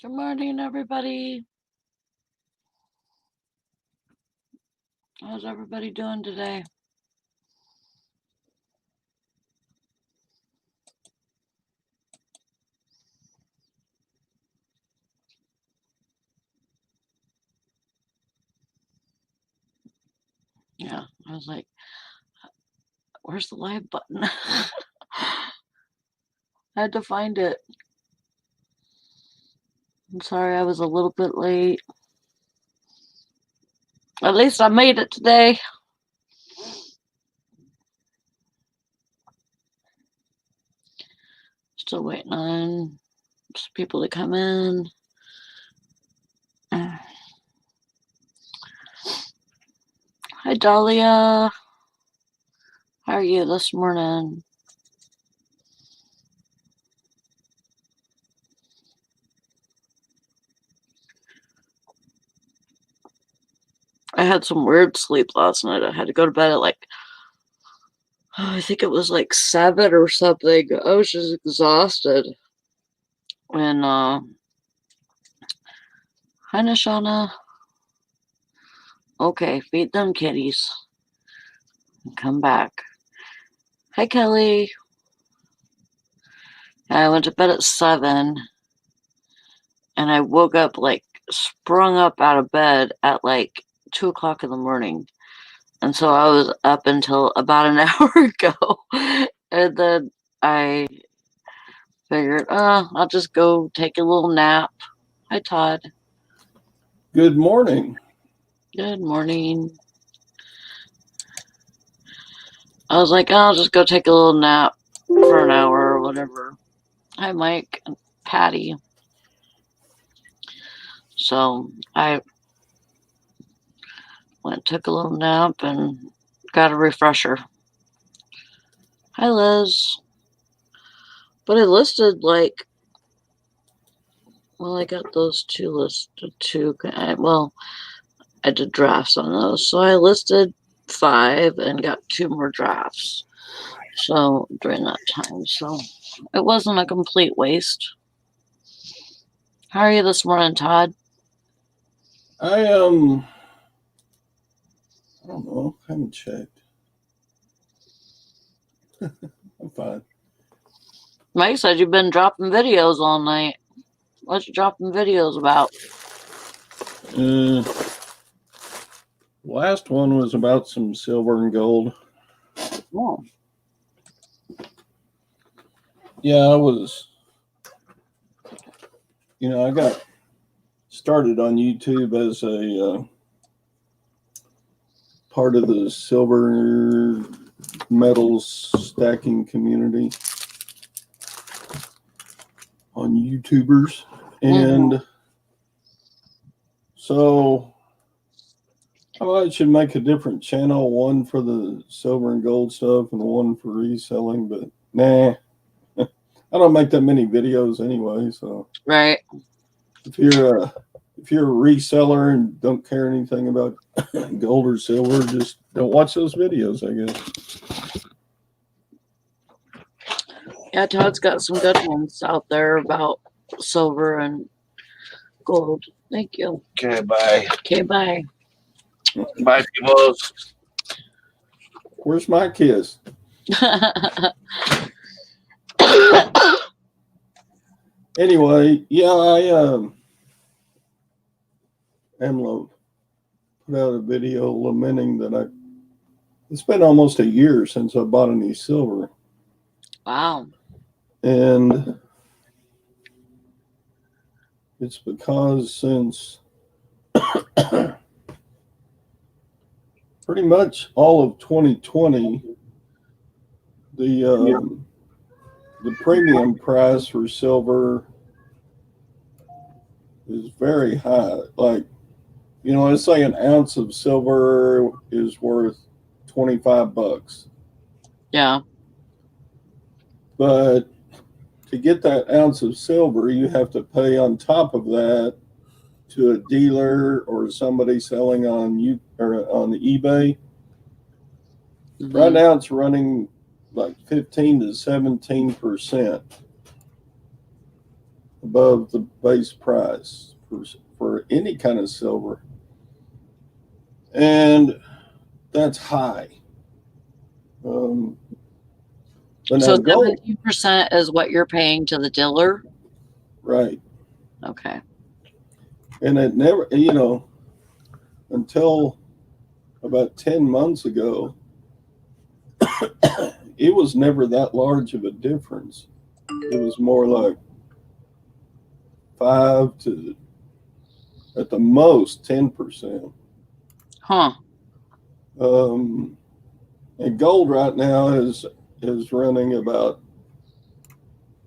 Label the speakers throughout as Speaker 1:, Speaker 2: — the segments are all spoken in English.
Speaker 1: Good morning, everybody. How's everybody doing today? Yeah, I was like, where's the live button? I had to find it. I'm sorry I was a little bit late. At least I made it today. Still waiting on people to come in. Hi, Dahlia. How are you this morning? I had some weird sleep last night. I had to go to bed at I think it was like 7 or something. I was just exhausted. And, hi, Nishana. Okay, feed them kitties. Come back. Hi, Kelly. I went to bed at 7, and I woke up, sprung up out of bed at 2 o'clock in the morning. And so I was up until about an hour ago. And then I figured, I'll just go take a little nap. Hi, Todd.
Speaker 2: Good morning.
Speaker 1: Good morning. I was like, I'll just go take a little nap for an hour or whatever. Hi, Mike and Patty. So I went, took a little nap, and got a refresher. Hi, Liz. But I listed I got those two listed too. I did drafts on those. So I listed 5 and got 2 more drafts. So during that time. So it wasn't a complete waste. How are you this morning, Todd?
Speaker 2: I don't know. I haven't checked. I'm fine.
Speaker 1: Mike said you've been dropping videos all night. What you dropping videos about?
Speaker 2: Last one was about some silver and gold.
Speaker 1: Oh.
Speaker 2: Yeah, I was. I got started on YouTube as a part of the silver metals stacking community on YouTubers, and so I should make a different channel, one for the silver and gold stuff and one for reselling, but nah. I don't make that many videos anyway, so
Speaker 1: Right.
Speaker 2: if you're a reseller and don't care anything about gold or silver, just don't watch those videos, I guess.
Speaker 1: Yeah, Todd's got some good ones out there about silver and gold. Thank you.
Speaker 3: Okay, bye.
Speaker 1: Okay, bye.
Speaker 3: Bye, people.
Speaker 2: Where's my kiss? Anyway, yeah, I Amlo put out a video lamenting that it's been almost a year since I bought any silver.
Speaker 1: Wow.
Speaker 2: And it's because since pretty much all of 2020, the premium price for silver is very high. Let's say an ounce of silver is worth $25.
Speaker 1: Yeah.
Speaker 2: But to get that ounce of silver, you have to pay on top of that to a dealer or somebody selling on eBay. Mm-hmm. Right now, it's running like 15 to 17%. above the base price for any kind of silver. And that's high. But now
Speaker 1: So
Speaker 2: gold,
Speaker 1: 17% is what you're paying to the dealer?
Speaker 2: right.
Speaker 1: Okay.
Speaker 2: And it never, until about 10 months ago, it was never that large of a difference. It was more like 5 to, at the most, 10%.
Speaker 1: Huh.
Speaker 2: And gold right now is running about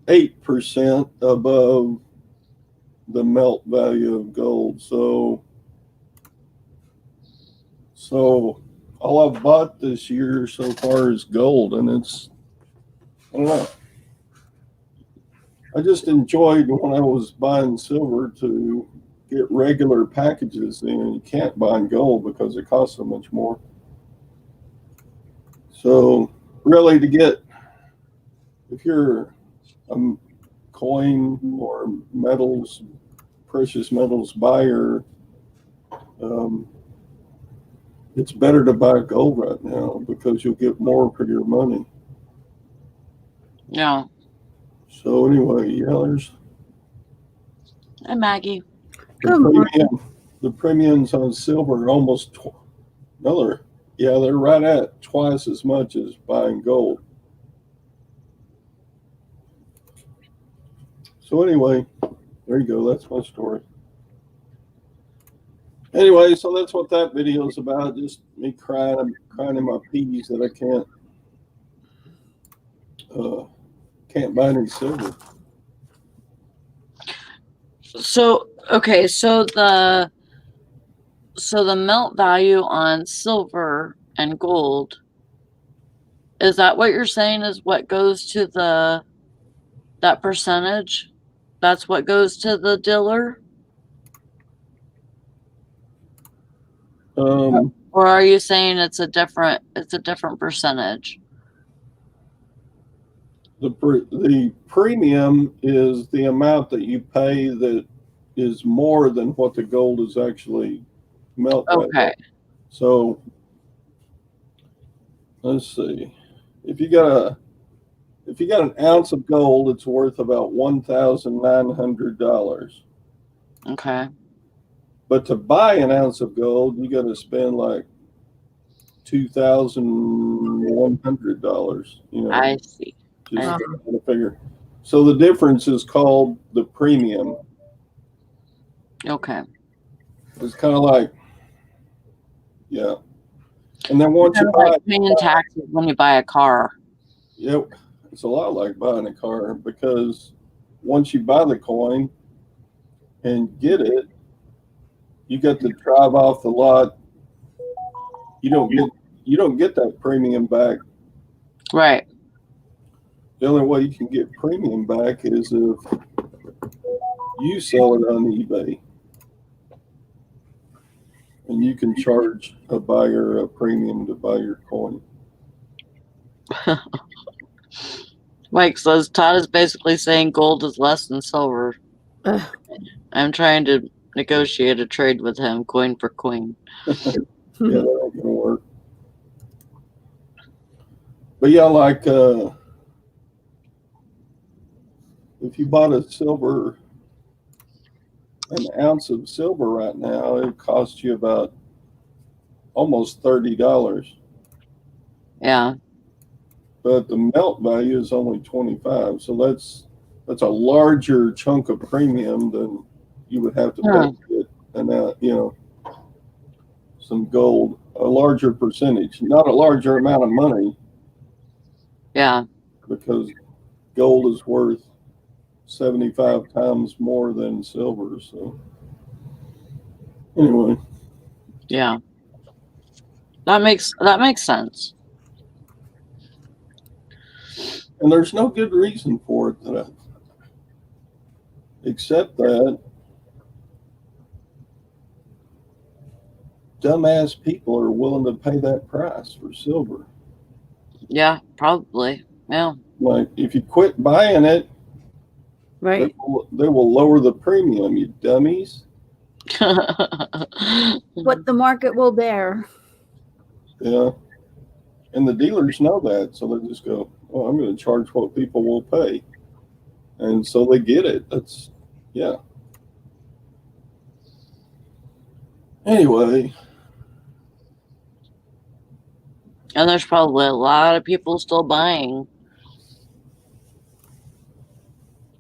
Speaker 2: 8% above the melt value of gold. So all I've bought this year so far is gold, and it's, I don't know. I just enjoyed when I was buying silver to get regular packages in. You can't buy gold because it costs so much more. So really, to get, if you're a coin or metals, precious metals buyer, it's better to buy gold right now because you'll get more for your money.
Speaker 1: Yeah.
Speaker 2: So anyway, yeah, there's
Speaker 1: Hi, Maggie.
Speaker 2: the premiums on silver are almost they're right at twice as much as buying gold. So anyway, there you go. That's my story. Anyway, so that's what that video is about. Just me crying in my peas that I can't buy any silver.
Speaker 1: So, okay, so the melt value on silver and gold, is that what you're saying is what goes to that percentage? That's what goes to the dealer? Or are you saying it's a different percentage?
Speaker 2: The premium is the amount that you pay that is more than what the gold is actually melted.
Speaker 1: Okay.
Speaker 2: So let's see. If you got an ounce of gold, it's worth about $1,900.
Speaker 1: Okay.
Speaker 2: But to buy an ounce of gold, you got to spend like $2,100.
Speaker 1: I see.
Speaker 2: Just to figure. So the difference is called the premium.
Speaker 1: Okay.
Speaker 2: It's kind of like, yeah. And then once you buy,
Speaker 1: like paying taxes when you buy a car.
Speaker 2: Yep, it's a lot like buying a car because once you buy the coin and get it, you get to drive off the lot. You don't get that premium back.
Speaker 1: Right.
Speaker 2: The only way you can get premium back is if you sell it on eBay. And you can charge a buyer a premium to buy your coin.
Speaker 1: Mike says Todd is basically saying gold is less than silver. I'm trying to negotiate a trade with him, coin for coin.
Speaker 2: Yeah, that ain't gonna work. But yeah, like if you bought an ounce of silver right now, it costs you about almost $30.
Speaker 1: Yeah.
Speaker 2: But the melt value is only 25, so that's a larger chunk of premium than you would have to pay to get some gold, a larger percentage, not a larger amount of money.
Speaker 1: Yeah.
Speaker 2: Because gold is worth 75 times more than silver. So anyway.
Speaker 1: Yeah. That makes sense.
Speaker 2: And there's no good reason for it except that dumbass people are willing to pay that price for silver.
Speaker 1: Yeah, probably. Yeah.
Speaker 2: Like if you quit buying it,
Speaker 4: Right.
Speaker 2: They will lower the premium, you dummies.
Speaker 4: What the market will bear.
Speaker 2: Yeah. And the dealers know that, so they just go, "Oh, I'm going to charge what people will pay," and so they get it. That's yeah. Anyway,
Speaker 1: And there's probably a lot of people still buying.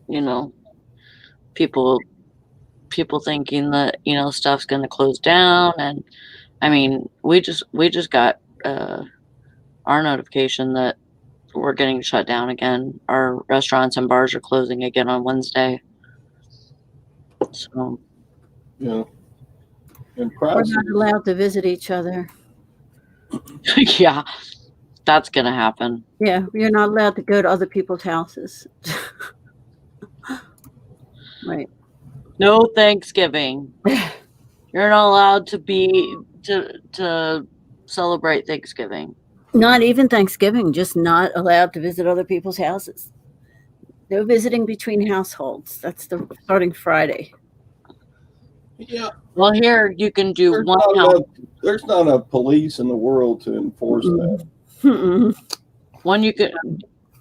Speaker 1: You know, people thinking that stuff's going to close down, and I mean, we just got our notification that we're getting shut down again. Our restaurants and bars are closing again on Wednesday. So
Speaker 2: yeah. And
Speaker 4: We're
Speaker 2: prices.
Speaker 4: not allowed to visit each other.
Speaker 1: yeah, that's gonna happen.
Speaker 4: Yeah, you're not allowed to go to other people's houses. Right.
Speaker 1: No Thanksgiving. You're not allowed to celebrate Thanksgiving.
Speaker 4: Not even Thanksgiving, just not allowed to visit other people's houses. No visiting between households. That's starting Friday.
Speaker 2: Yeah.
Speaker 1: Well, here you can do
Speaker 2: There's
Speaker 1: one
Speaker 2: not
Speaker 1: house.
Speaker 2: there's not a police in the world to enforce that.
Speaker 4: Mm-mm.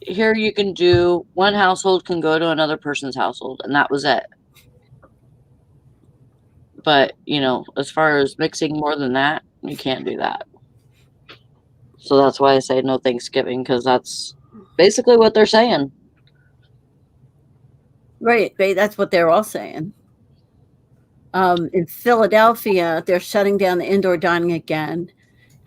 Speaker 1: Here you can do one household can go to another person's household, and that was it. But as far as mixing more than that, you can't do that. So that's why I say no Thanksgiving, because that's basically what they're saying.
Speaker 4: Right, that's what they're all saying. In Philadelphia, they're shutting down the indoor dining again,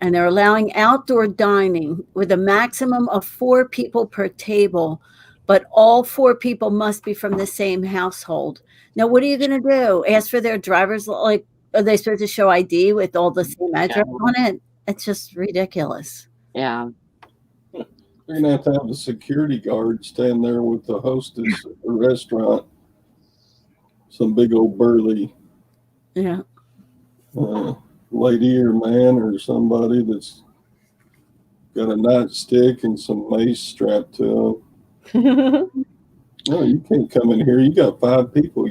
Speaker 4: and they're allowing outdoor dining with a maximum of 4 people per table, but all 4 people must be from the same household. Now, what are you going to do? Ask for their driver's, like, are they supposed to show ID with all the same address on it? It's just ridiculous.
Speaker 1: Yeah.
Speaker 2: They're going to have the security guard stand there with the hostess at the restaurant. Some big old burly
Speaker 4: Yeah.
Speaker 2: Lady or man or somebody that's got a nightstick and some mace strapped to them. No, you can't come in here. You got 5 people.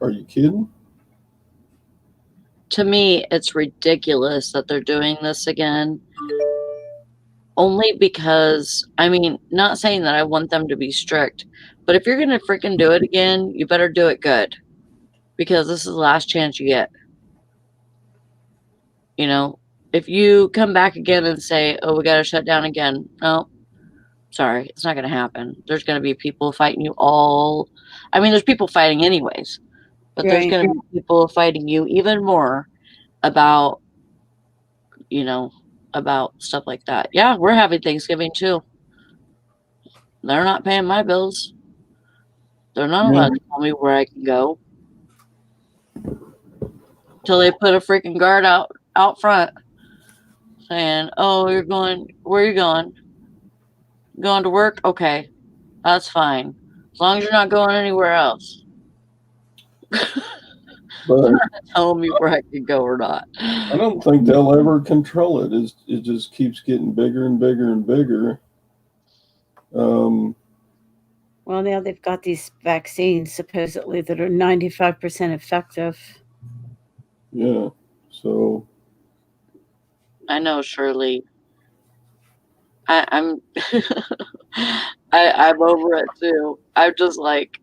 Speaker 2: Are you kidding?
Speaker 1: To me, it's ridiculous that they're doing this again. Only because, I mean, not saying that I want them to be strict, but if you're going to freaking do it again, you better do it good. Because this is the last chance you get. If you come back again and say, oh, we got to shut down again. No, sorry, it's not going to happen. There's going to be people fighting you all. I mean, there's people fighting anyways, but there's
Speaker 4: Right.
Speaker 1: going to be people fighting you even more about, about stuff like that. Yeah, we're having Thanksgiving too. They're not paying my bills. They're not allowed to tell me where I can go. Till they put a freaking guard out front saying, oh, where are you going? Going to work? Okay, that's fine. As long as you're not going anywhere else.
Speaker 2: But
Speaker 1: Tell me where I can go or not.
Speaker 2: I don't think they'll ever control it. It just keeps getting bigger and bigger and bigger.
Speaker 4: Well, now they've got these vaccines supposedly that are 95% effective.
Speaker 2: Yeah. So
Speaker 1: I know, Shirley. I'm I'm over it too. I'm just like,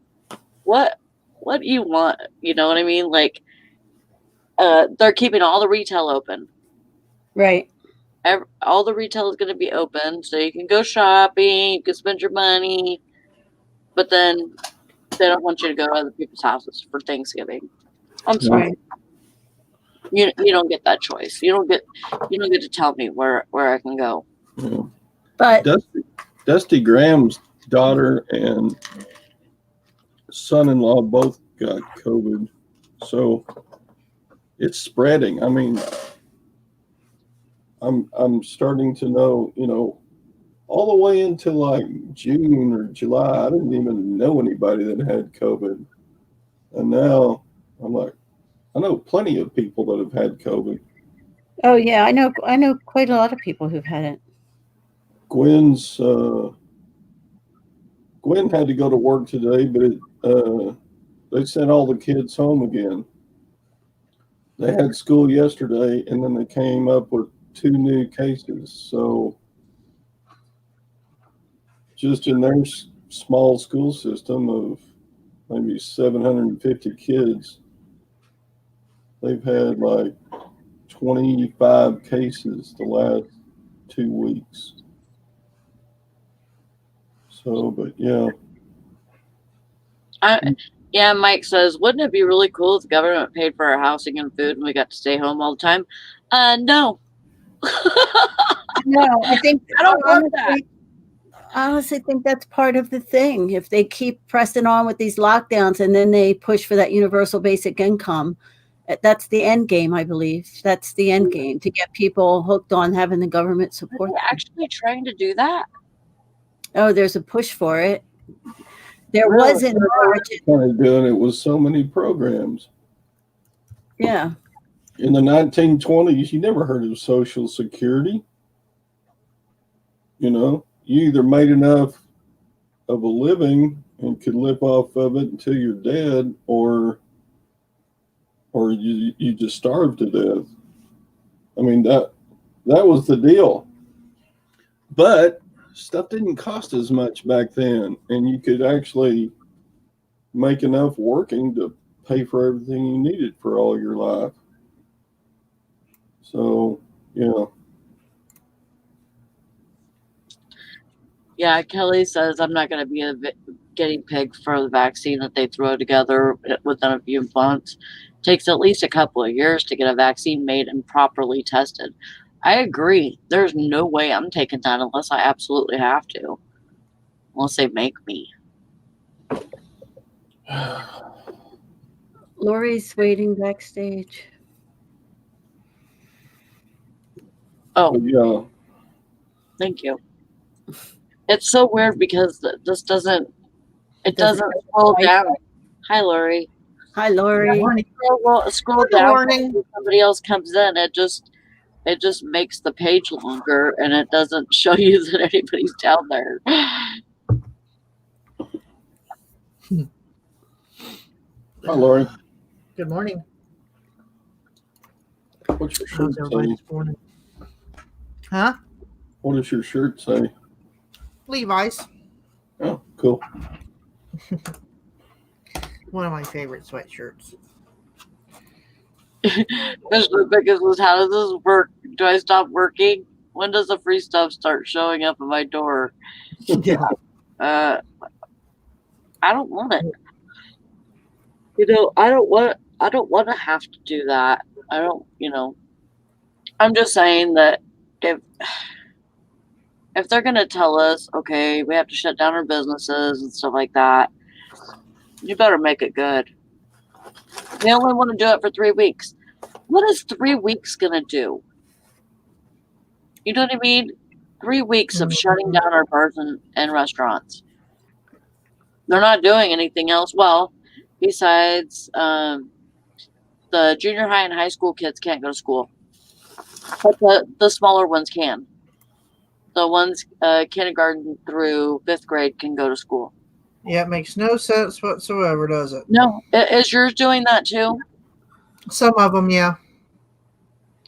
Speaker 1: what do you want? You know what I mean? Like, they're keeping all the retail open.
Speaker 4: Right.
Speaker 1: All the retail is going to be open, so you can go shopping, you can spend your money, but then they don't want you to go to other people's houses for Thanksgiving. I'm sorry. You don't get that choice. You don't get to tell me where I can go.
Speaker 2: yeah.
Speaker 4: But
Speaker 2: Dusty Graham's daughter and son-in-law both got COVID, so it's spreading. I mean, I'm starting to know, all the way into like June or July, I didn't even know anybody that had COVID, and now I'm like, I know plenty of people that have had COVID.
Speaker 4: oh yeah, I know quite a lot of people who've had it.
Speaker 2: Gwen had to go to work today, but they sent all the kids home again. They had school yesterday, and then they came up with 2 new cases. So just in their small school system of maybe 750 kids, they've had like 25 cases the last 2 weeks. So, but yeah.
Speaker 1: Yeah, Mike says, wouldn't it be really cool if the government paid for our housing and food and we got to stay home all the time? No.
Speaker 4: No, I think
Speaker 1: I don't want that.
Speaker 4: I honestly think that's part of the thing. If they keep pressing on with these lockdowns and then they push for that universal basic income, that's the end game, I believe. That's the end game, to get people hooked on having the government
Speaker 1: Are
Speaker 4: support
Speaker 1: they
Speaker 4: them.
Speaker 1: actually trying to do that?
Speaker 4: Oh, there's a push for it. There
Speaker 1: Really?
Speaker 4: was in March.
Speaker 2: Kind of doing it with so many programs.
Speaker 4: Yeah.
Speaker 2: In the 1920s, you never heard of Social Security. You know, you either made enough of a living and could live off of it until you're dead, or you just starved to death. I mean, that was the deal. But stuff didn't cost as much back then, and you could actually make enough working to pay for everything you needed for all your life. So, yeah.
Speaker 1: Yeah, Kelly says I'm not going to be a guinea pig for the vaccine that they throw together within a few months. It takes at least a couple of years to get a vaccine made and properly tested. I agree. There's no way I'm taking that unless I absolutely have to. Unless they make me.
Speaker 4: Lori's waiting backstage.
Speaker 1: Oh,
Speaker 2: Yeah.
Speaker 1: thank you. It's so weird because this doesn't scroll
Speaker 4: quite-
Speaker 1: down. Hi, Lori.
Speaker 4: Hi, Lori.
Speaker 1: Scroll
Speaker 5: Good
Speaker 1: down.
Speaker 5: morning.
Speaker 1: When somebody else comes in, it just makes the page longer, and it doesn't show you that anybody's down there.
Speaker 2: Hi, Lori.
Speaker 5: Good morning.
Speaker 2: What's your shirt
Speaker 5: How's everybody
Speaker 2: say?
Speaker 5: this morning? Huh?
Speaker 2: What does your shirt say?
Speaker 5: Levi's.
Speaker 2: Oh, cool.
Speaker 5: One of my favorite sweatshirts.
Speaker 1: Mr. Biggest was, how does this work? Do I stop working? When does the free stuff start showing up at my door?
Speaker 5: Yeah.
Speaker 1: I don't want it. You know, I don't want to have to do that. I don't, I'm just saying that if they're going to tell us, okay, we have to shut down our businesses and stuff like that, you better make it good. They only want to do it for 3 weeks. What is 3 weeks going to do? You know what I mean? 3 weeks of shutting down our bars and restaurants. They're not doing anything else. Well, besides the junior high and high school kids can't go to school. But the smaller ones can. The ones kindergarten through 5th grade can go to school.
Speaker 5: Yeah, it makes no sense whatsoever, does it?
Speaker 1: No. Is yours doing that too?
Speaker 5: Some of them, yeah.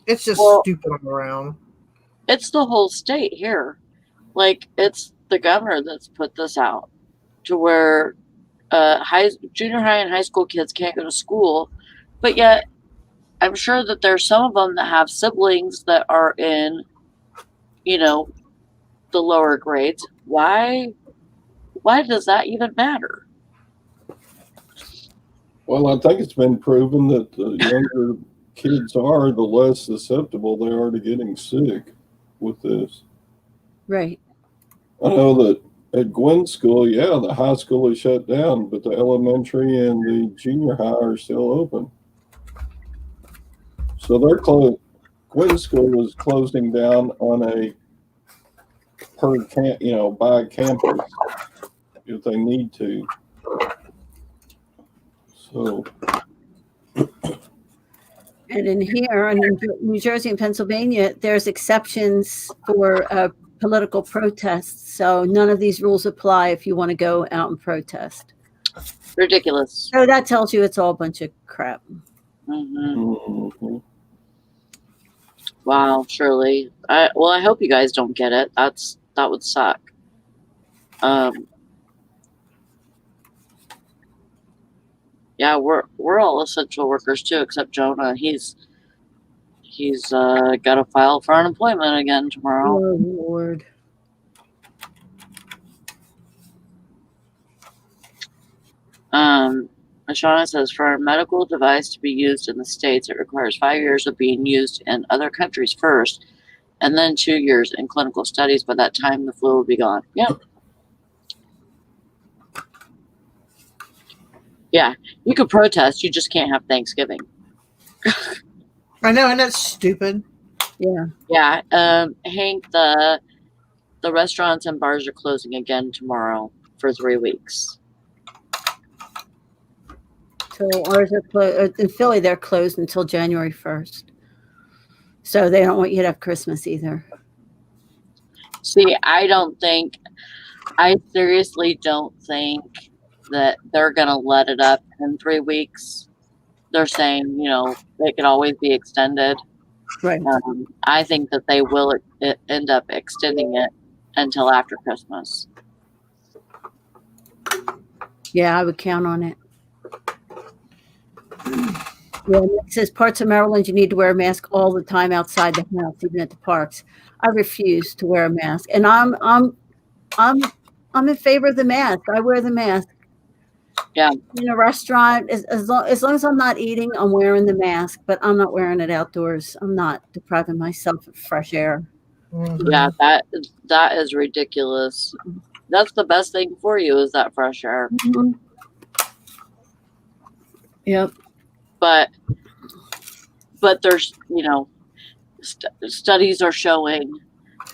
Speaker 5: It's just stupid all around.
Speaker 1: It's the whole state here. Like, it's the governor that's put this out to where junior high and high school kids can't go to school. But yet, I'm sure that there's some of them that have siblings that are in, the lower grades. Why does that even matter?
Speaker 2: Well, I think it's been proven that the younger kids are, the less susceptible they are to getting sick with this.
Speaker 4: Right.
Speaker 2: I know that at Gwen's school, yeah, the high school is shut down, but the elementary and the junior high are still open. So they're closed. Gwen's school is closing down on a by campus if they need to. So.
Speaker 4: And in here, in New Jersey and Pennsylvania, there's exceptions for political protests. So none of these rules apply if you want to go out and protest.
Speaker 1: Ridiculous.
Speaker 4: So that tells you it's all a bunch of crap.
Speaker 1: Mm-hmm. Wow, Shirley. I hope you guys don't get it. That would suck. Yeah, we're all essential workers too, except Jonah. He's got to file for unemployment again tomorrow.
Speaker 4: Oh Lord.
Speaker 1: Shauna says, for a medical device to be used in the States, it requires 5 years of being used in other countries first, and then 2 years in clinical studies. By that time, the flu will be gone. Yep. Yeah, you could protest. You just can't have Thanksgiving.
Speaker 5: I know, and that's stupid.
Speaker 4: Yeah.
Speaker 1: Yeah. Hank, the restaurants and bars are closing again tomorrow for 3 weeks.
Speaker 4: So ours are closed in Philly. They're closed until January 1st. So they don't want you to have Christmas either.
Speaker 1: See, I seriously don't think that they're gonna let it up in 3 weeks. They're saying, it can always be extended.
Speaker 4: Right.
Speaker 1: I think that they will end up extending it until after Christmas.
Speaker 4: Yeah, I would count on it. Yeah, it says parts of Maryland you need to wear a mask all the time outside the house, even at the parks. I refuse to wear a mask, and I'm in favor of the mask. I wear the mask.
Speaker 1: Yeah.
Speaker 4: In a restaurant, as long as I'm not eating, I'm wearing the mask, but I'm not wearing it outdoors. I'm not depriving myself of fresh air.
Speaker 5: Mhm.
Speaker 1: Yeah, that is ridiculous. That's the best thing for you is that fresh air.
Speaker 4: Mm-hmm. Yep.
Speaker 1: But there's, studies are showing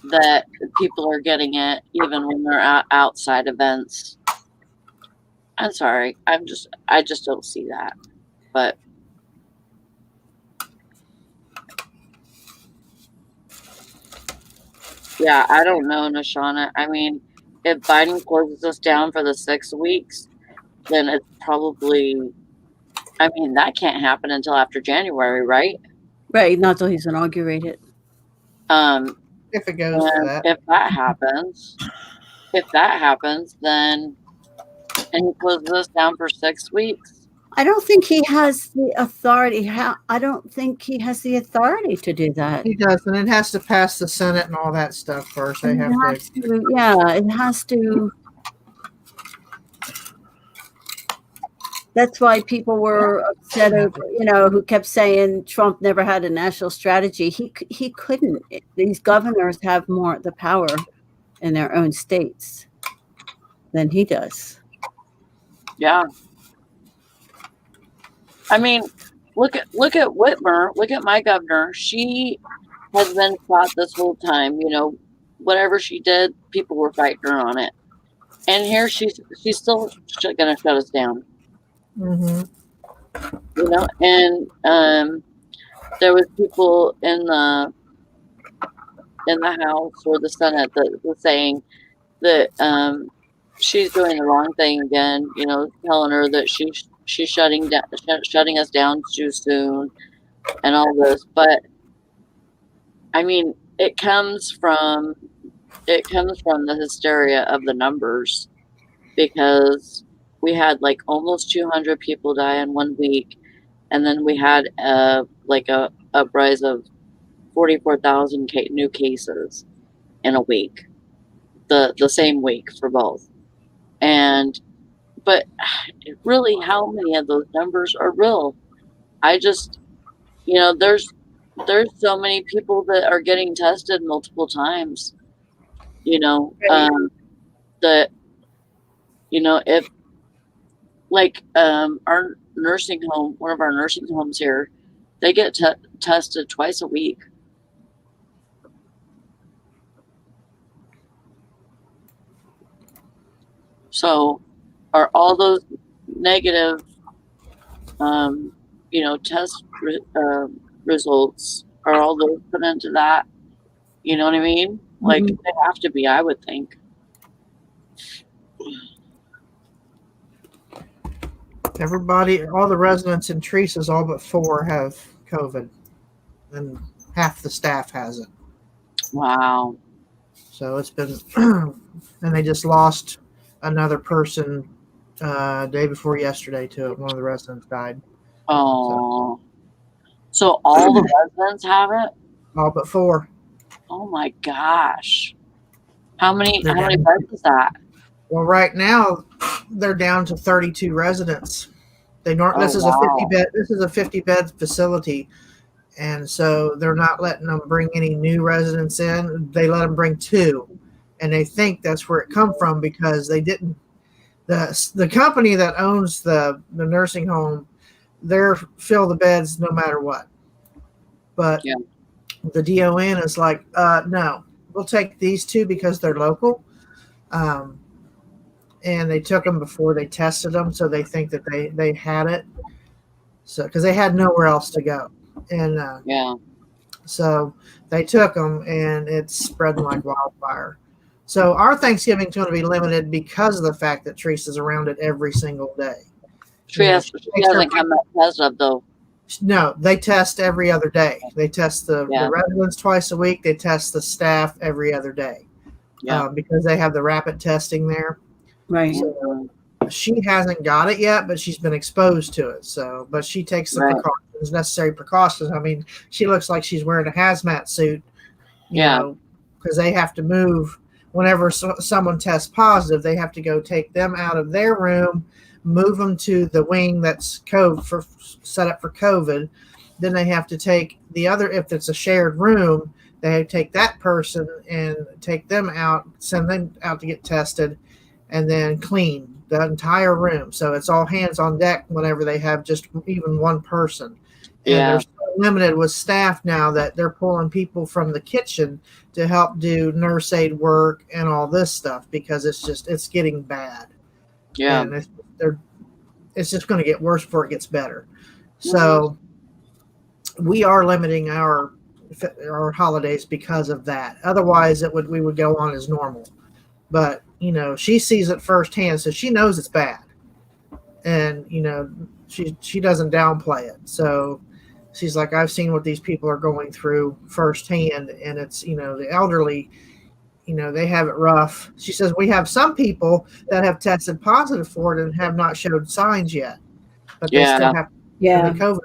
Speaker 1: that people are getting it even when they're at outside events. I'm sorry. I just don't see that. But yeah, I don't know, Nashana. I mean, if Biden closes us down for the 6 weeks, then it's probably, that can't happen until after January, right?
Speaker 4: Right. Not until he's inaugurated.
Speaker 5: If it goes to
Speaker 1: And
Speaker 5: that.
Speaker 1: if that happens, then, and he closes us down for 6 weeks.
Speaker 4: I don't think he has the authority. I don't think he has the authority to do that.
Speaker 5: He doesn't. It has to pass the Senate and all that stuff first. They have to.
Speaker 4: Yeah, it has to. That's why people were upset over, who kept saying Trump never had a national strategy. He couldn't. These governors have more the power in their own states than he does.
Speaker 1: Yeah. I mean, look at Whitmer. Look at my governor. She has been fought this whole time. Whatever she did, people were fighting her on it. And here she's still going to shut us down.
Speaker 5: Mm-hmm.
Speaker 1: And there was people in the House or the Senate that was saying that she's doing the wrong thing again. Telling her that she's shutting us down too soon, and all this. But I mean, it comes from the hysteria of the numbers, because we had like almost 200 people die in 1 week, and then we had a uprise of 44,000 new cases in a week, the same week for both. But really, how many of those numbers are real? I just, there's so many people that are getting tested multiple times, that, if like our nursing home, one of our nursing homes here, they get tested twice a week. So are all those negative test results, are all those put into that? You know what I mean? Like, they have to be, I would think.
Speaker 5: Everybody, all the residents in Teresa's, all but 4 have COVID, and half the staff has it.
Speaker 1: Wow.
Speaker 5: So it's been, and they just lost another person day before yesterday to it. One of the residents died.
Speaker 1: Oh. So all the residents have it?
Speaker 5: All but 4.
Speaker 1: Oh my gosh. How many
Speaker 5: They're
Speaker 1: beds
Speaker 5: down.
Speaker 1: is that?
Speaker 5: Well, right now they're down to 32 residents.
Speaker 1: Oh,
Speaker 5: This is a 50
Speaker 1: wow.
Speaker 5: bed. This is a 50-bed facility, and so they're not letting them bring any new residents in. They let them bring 2, and they think that's where it come from because they didn't. The company that owns the nursing home, they're fill the beds no matter what. But
Speaker 1: Yeah.
Speaker 5: the DON is like, no, we'll take these 2 because they're local. And they took them before they tested them, so they think that they had it. So because they had nowhere else to go, and
Speaker 1: Yeah.
Speaker 5: so they took them, and it's spreading like wildfire. So our Thanksgiving's going to be limited because of the fact that Teresa's around it every single day.
Speaker 1: She
Speaker 5: You know,
Speaker 1: hasn't come back tested though.
Speaker 5: No, they test every other day. They test the
Speaker 1: Yeah.
Speaker 5: residents twice a week. They test the staff every other day.
Speaker 1: Yeah.
Speaker 5: Because they have the rapid testing there.
Speaker 4: Right.
Speaker 5: So she hasn't got it yet, but she's been exposed to it. So, but she takes the
Speaker 1: Right.
Speaker 5: precautions, necessary precautions. I mean, she looks like she's wearing a hazmat suit, you
Speaker 1: Yeah.
Speaker 5: know, because they have to move whenever someone tests positive. They have to go take them out of their room, move them to the wing that's set up for COVID. Then they have to take the other, if it's a shared room, they take that person and take them out, send them out to get tested, and then clean the entire room. So it's all hands on deck whenever they have just even one person. And
Speaker 1: Yeah.
Speaker 5: they're so limited with staff now that they're pulling people from the kitchen to help do nurse aid work and all this stuff because it's getting bad.
Speaker 1: Yeah.
Speaker 5: And it's just going to get worse before it gets better. So we are limiting our holidays because of that. Otherwise, we would go on as normal. But you know, she sees it firsthand, so she knows it's bad, and you know, she doesn't downplay it. So she's like, I've seen what these people are going through firsthand, and it's, you know, the elderly, you know, they have it rough. She says we have some people that have tested positive for it and have not showed signs yet, but they still have
Speaker 4: Yeah.
Speaker 5: the COVID.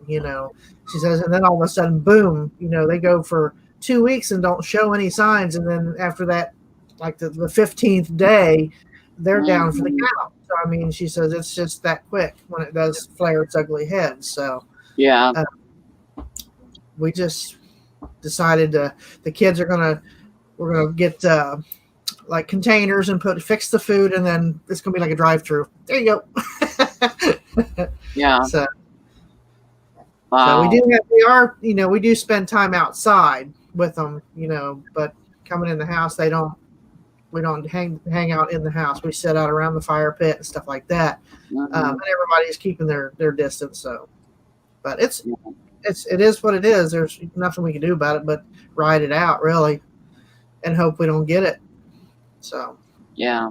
Speaker 5: You know, she says, and then all of a sudden, boom, you know, they go for 2 weeks and don't show any signs, and then after that, like the 15th day, they're down for the count. So I mean, she says it's just that quick when it does flare its ugly head. So
Speaker 1: Yeah.
Speaker 5: we just decided the kids we're gonna get like containers and fix the food, and then it's gonna be like a drive-through. There you go.
Speaker 1: Yeah.
Speaker 5: So
Speaker 1: Wow.
Speaker 5: we do spend time outside with them, you know, but coming in the house, we don't hang out in the house. We sit out around the fire pit and stuff like that.
Speaker 1: Mhm.
Speaker 5: And everybody's keeping their distance. So, but it is what it is. There's nothing we can do about it but ride it out, really, and hope we don't get it. So
Speaker 1: Yeah.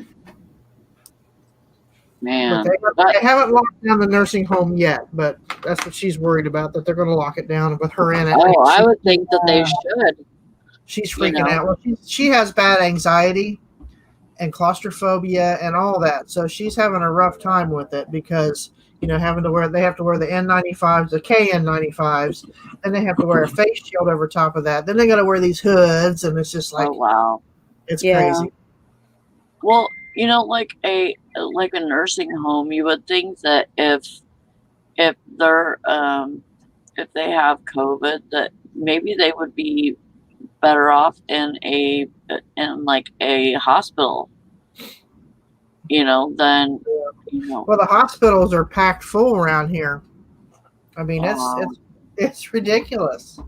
Speaker 5: but
Speaker 1: Man.
Speaker 5: they haven't locked down the nursing home yet, but that's what she's worried about, that they're going to lock it down with her in it.
Speaker 1: Oh, I would think that they should.
Speaker 5: She's freaking out. Well, she has bad anxiety and claustrophobia and all that, so she's having a rough time with it because, you know, they have to wear the N95s, the KN95s, and they have to wear a face shield over top of that. Then they got to wear these hoods, and it's just like,
Speaker 1: Oh, wow.
Speaker 5: it's
Speaker 4: Yeah.
Speaker 5: crazy.
Speaker 1: Well, you know, like a nursing home, you would think that if they're if they have COVID, that maybe they would be better off in like a hospital, you know, than, you know.
Speaker 5: Well, the hospitals are packed full around here. I mean,
Speaker 1: Wow.
Speaker 5: it's ridiculous.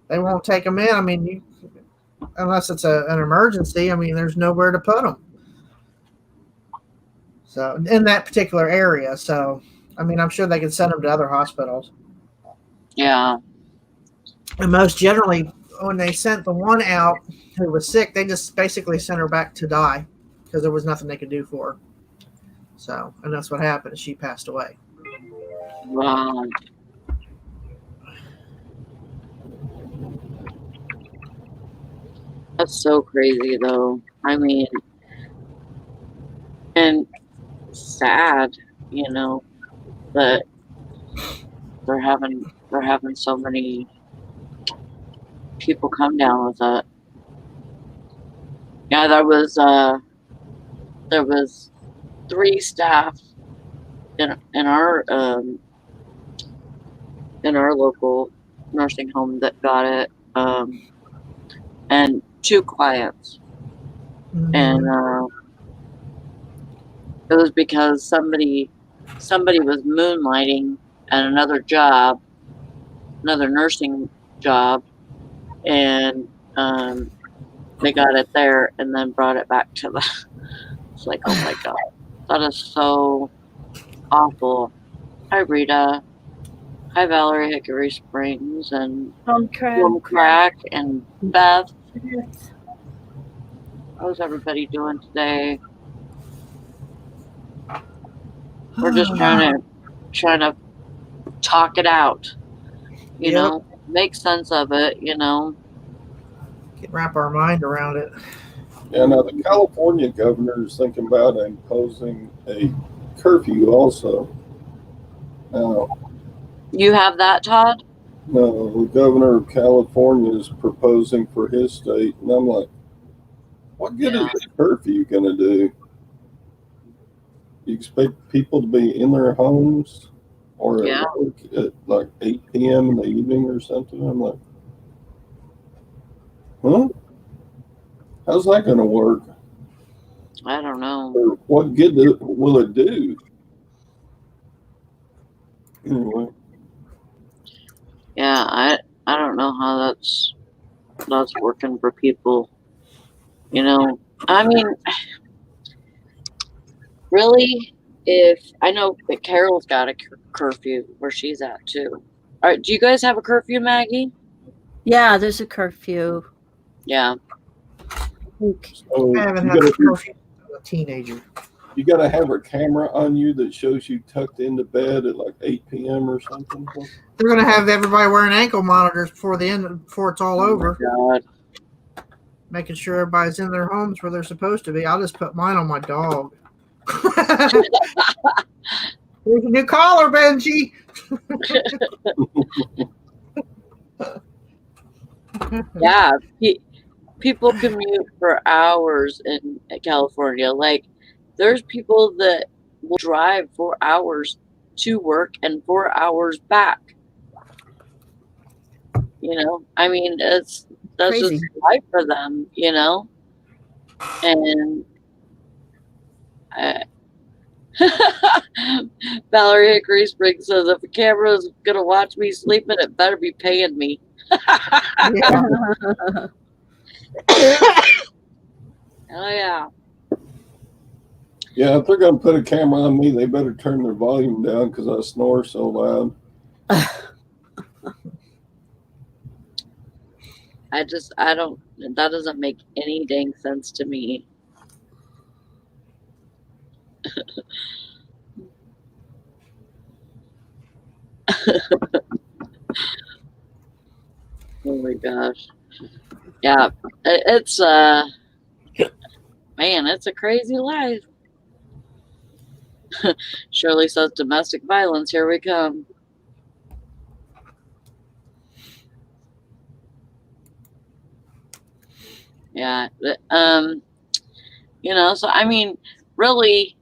Speaker 5: They won't take them in. I mean, unless it's an emergency. I mean, there's nowhere to put them. So in that particular area. So, I mean, I'm sure they could send them to other hospitals.
Speaker 1: Yeah.
Speaker 5: And most generally, when they sent the one out who was sick, they just basically sent her back to die because there was nothing they could do for her. So, and that's what happened. She passed away.
Speaker 1: Wow. That's so crazy, though. I mean, and sad, that they're having so many people come down with it. Yeah, there was 3 staff in our local nursing home that got it, and 2 clients, and it was because somebody was moonlighting at another nursing job, and they got it there and then brought it back to the. It's like, oh my god, that is so awful. Hi Rita. Hi Valerie, Hickory Springs, and
Speaker 4: Home
Speaker 1: Crack, and Beth. How's everybody doing today? We're just trying to talk it out, make sense of it,
Speaker 5: Can wrap our mind around it.
Speaker 2: Yeah, now the California governor is thinking about imposing a curfew also. Now,
Speaker 1: You have that, Todd?
Speaker 2: no, the governor of California is proposing for his state, and I'm like, what good is a curfew going to do? You expect people to be in their homes or at work at like 8 p.m. in the evening or something? I'm like, huh? How's that going to work?
Speaker 1: I don't know.
Speaker 2: Or what good will it do? Anyway.
Speaker 1: Yeah, I don't know how that's working for people. I mean, really, if I know that Carol's got a curfew where she's at too. All right, do you guys have a curfew, Maggie?
Speaker 4: Yeah, there's a curfew.
Speaker 1: Yeah.
Speaker 2: So
Speaker 5: I haven't had a curfew as a teenager.
Speaker 2: You got to have a camera on you that shows you tucked into bed at like 8 p.m. or something.
Speaker 5: They're going to have everybody wearing ankle monitors before it's all over.
Speaker 1: God.
Speaker 5: Making sure everybody's in their homes where they're supposed to be. I'll just put mine on my dog. There's a new caller, Benji.
Speaker 1: Yeah, people commute for hours in California. Like, there's people that will drive 4 hours to work and 4 hours back. I mean, that's
Speaker 4: Crazy.
Speaker 1: just life for them, and Valerie Hickory Springs says, if a camera is gonna watch me sleeping, it better be paying me.
Speaker 5: Yeah.
Speaker 1: Oh yeah.
Speaker 2: Yeah, if they're going to put a camera on me, they better turn their volume down because I snore so loud.
Speaker 1: I don't, that doesn't make any dang sense to me. Oh my gosh. Yeah, it's man, it's a crazy life. Shirley says domestic violence, here we come. Yeah, so I mean, really,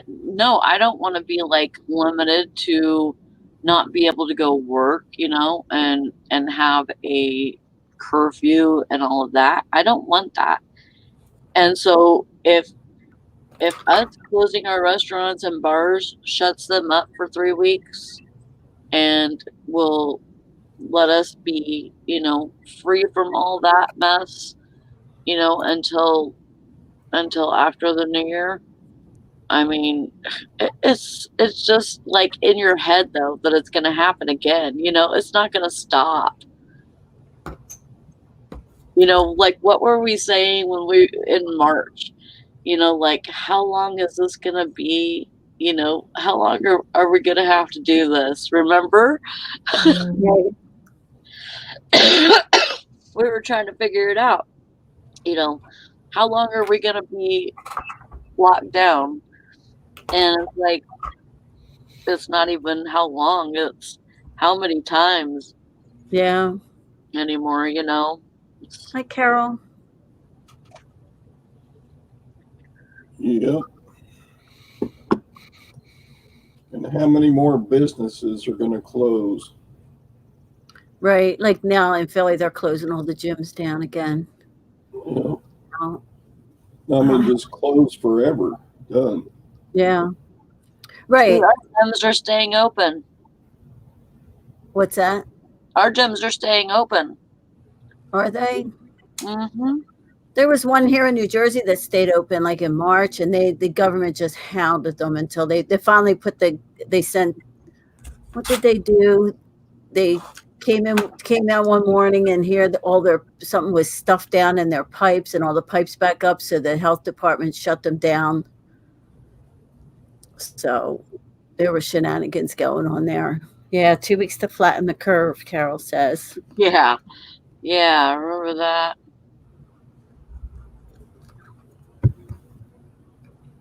Speaker 1: no, I don't want to be like limited to not be able to go work, and have a curfew and all of that. I don't want that. And so if us closing our restaurants and bars shuts them up for 3 weeks and will let us be, free from all that mess, until after the new year. I mean, it's just like in your head though that it's going to happen again. It's not going to stop. Like what were we saying when we in March? you know, like, how long is this gonna be? You know, how long are we gonna have to do this? Remember?
Speaker 4: Right.
Speaker 1: We were trying to figure it out. You know, how long are we gonna be locked down? And it's like, it's not even how long, it's how many times
Speaker 4: Yeah.
Speaker 1: anymore, you know?
Speaker 4: Hi, Carol.
Speaker 2: Yep. And how many more businesses are going to close?
Speaker 4: Right. Like now in Philly, they're closing all the gyms down again.
Speaker 2: Yep.
Speaker 4: Oh,
Speaker 2: I mean, just close forever. Done.
Speaker 4: yeah.
Speaker 1: See,
Speaker 4: Right.
Speaker 1: our gyms are staying open.
Speaker 4: What's that?
Speaker 1: Our gyms are staying open.
Speaker 4: Are they?
Speaker 1: Mm-hmm.
Speaker 4: There was one here in New Jersey that stayed open like in March, and the government just hounded them until they finally they sent, what did they do? They came out one morning and here all their something was stuffed down in their pipes and all the pipes back up, so the health department shut them down. So there were shenanigans going on there. Yeah, 2 weeks to flatten the curve, Carol says.
Speaker 1: Yeah. Yeah, I remember that.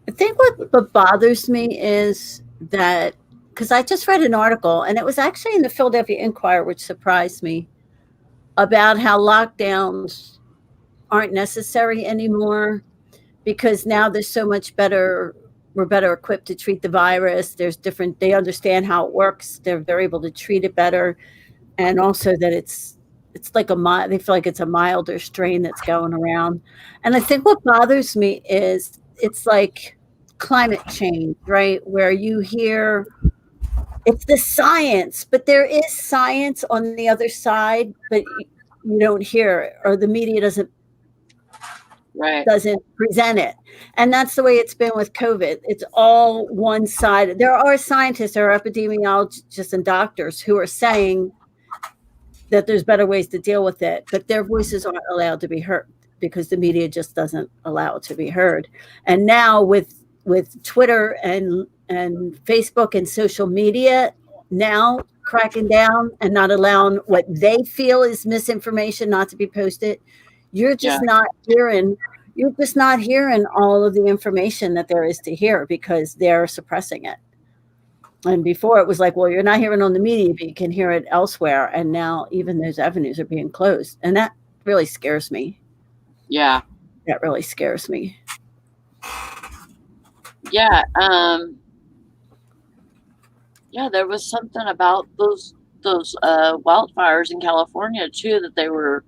Speaker 4: I think what bothers me is that, because I just read an article and it was actually in the Philadelphia Inquirer, which surprised me, about how lockdowns aren't necessary anymore because now there's so much better. We're better equipped to treat the virus. There's different. They understand how it works. They're able to treat it better, and also that it's like they feel like it's a milder strain that's going around. And I think what bothers me is it's like climate change, right? Where you hear it's the science, but there is science on the other side, but you don't hear it, or the media
Speaker 1: Right.
Speaker 4: doesn't present it. And that's the way it's been with COVID. It's all one side. There are scientists, there are epidemiologists and doctors who are saying that there's better ways to deal with it, but their voices aren't allowed to be heard because the media just doesn't allow it to be heard. And now with Twitter and Facebook and social media now cracking down and not allowing what they feel is misinformation not to be posted, you're
Speaker 1: Yeah.
Speaker 4: just not hearing you're just not hearing all of the information that there is to hear because they're suppressing it. And before it was like, well, you're not hearing on the media, but you can hear it elsewhere. And now even those avenues are being closed. And that really scares me.
Speaker 1: Yeah.
Speaker 4: That really scares me.
Speaker 1: Yeah. Yeah, there was something about those wildfires in California too, that they were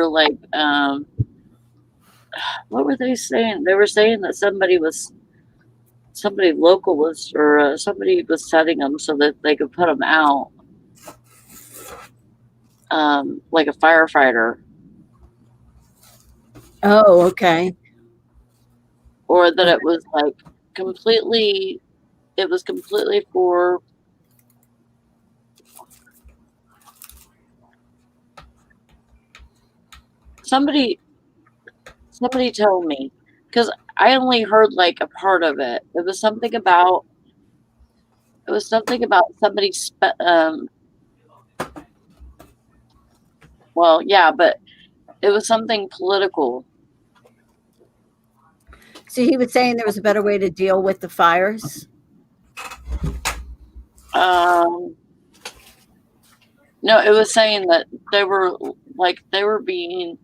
Speaker 1: like, what were they saying? They were saying that somebody local was, or somebody was setting them so that they could put them out, like a firefighter,
Speaker 4: Oh, okay.
Speaker 1: or that it was like completely, it was completely for somebody. Somebody told me, because I only heard like a part of it. It was something about somebody well, yeah, but it was something political.
Speaker 4: So he was saying there was a better way to deal with the fires.
Speaker 1: Um, no, it was saying that they were like the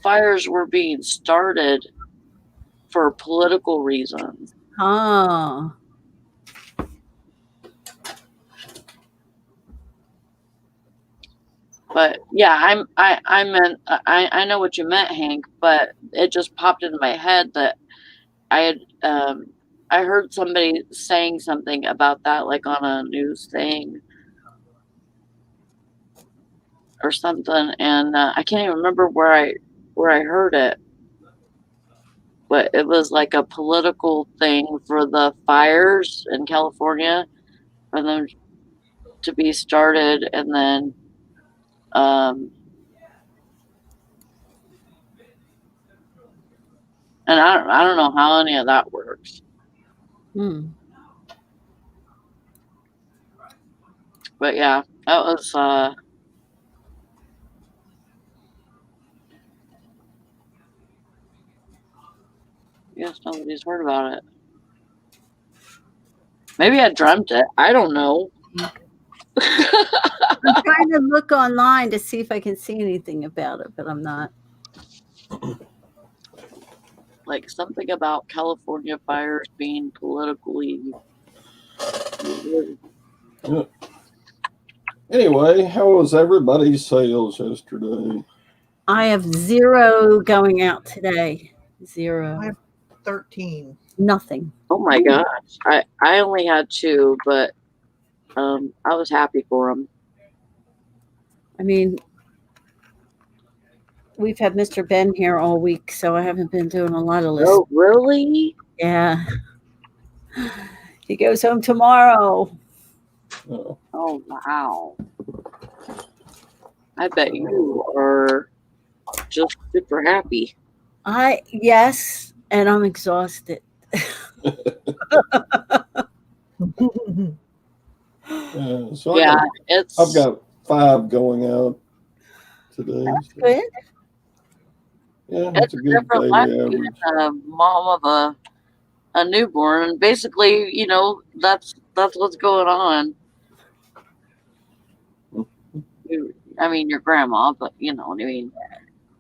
Speaker 1: fires were being started for political reasons.
Speaker 4: Oh,
Speaker 1: But yeah, I know what you meant, Hank, but it just popped into my head that I had I heard somebody saying something about that, like on a news thing or something, and I can't even remember where I heard it, but it was like a political thing for the fires in California, for them to be started, and then um, And I don't know how any of that works. But yeah, that was yes, nobody's heard about it. Maybe I dreamt it. I don't know.
Speaker 4: I'm trying to look online to see if I can see anything about it, but I'm not.
Speaker 1: Like something about California fires being politically.
Speaker 2: Yeah. Anyway, how was everybody's sales yesterday?
Speaker 4: I have 0 going out today. 0.
Speaker 5: I have 13.
Speaker 4: Nothing.
Speaker 1: Oh my gosh. I only had 2, but I was happy for them.
Speaker 4: I mean, we've had Mr. Ben here all week, so I haven't been doing a lot of listening.
Speaker 1: Oh, really?
Speaker 4: Yeah. He goes home tomorrow.
Speaker 2: Oh,
Speaker 1: Oh, wow. I bet you are just super happy.
Speaker 4: Yes, and I'm exhausted.
Speaker 2: yeah. So
Speaker 1: Yeah,
Speaker 2: I've got 5 going out today. So,
Speaker 4: Good.
Speaker 2: yeah,
Speaker 1: it's
Speaker 2: it's a good
Speaker 1: different life
Speaker 2: daily
Speaker 1: being
Speaker 2: average.
Speaker 1: a mom of a newborn. Basically, you know, that's what's going on. I mean, your grandma, but you know what I mean.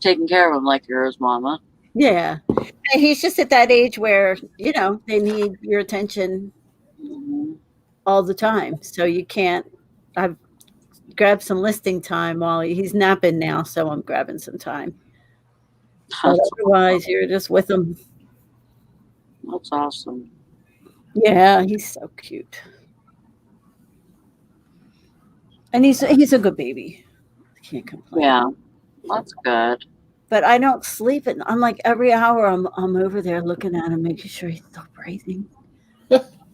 Speaker 1: Taking care of him like you're his mama.
Speaker 4: Yeah. And he's just at that age where, they need your attention
Speaker 1: Mm-hmm.
Speaker 4: all the time. So you can't. I've grabbed some listing time while he's napping now, so I'm grabbing some time. But otherwise, you're just with him.
Speaker 1: That's awesome.
Speaker 4: Yeah, he's so cute. And he's a good baby. I can't complain.
Speaker 1: Yeah, that's good.
Speaker 4: But I don't sleep at I'm like every hour I'm over there looking at him, making sure he's still breathing.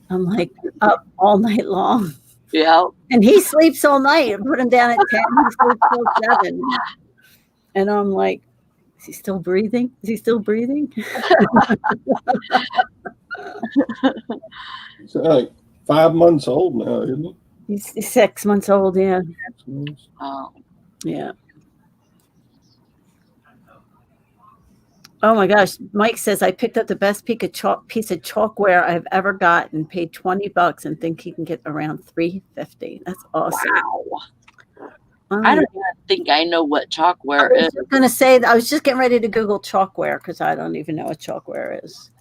Speaker 4: I'm like up all night long.
Speaker 1: Yeah.
Speaker 4: And he sleeps all night. I put him down at 10, he sleeps till 7. And I'm like, is he still breathing? Is he still breathing?
Speaker 2: He's like 5 months old now, isn't he?
Speaker 4: He's 6 months old, yeah.
Speaker 2: 6 months.
Speaker 1: Oh.
Speaker 4: Yeah. Oh my gosh. Mike says I picked up the best piece of chalkware I've ever gotten, paid $20 and think he can get around $3.50. That's awesome.
Speaker 1: Wow. I don't even think I know what chalkware is.
Speaker 4: I was going to say, I was just getting ready to Google chalkware because I don't even know what chalkware is.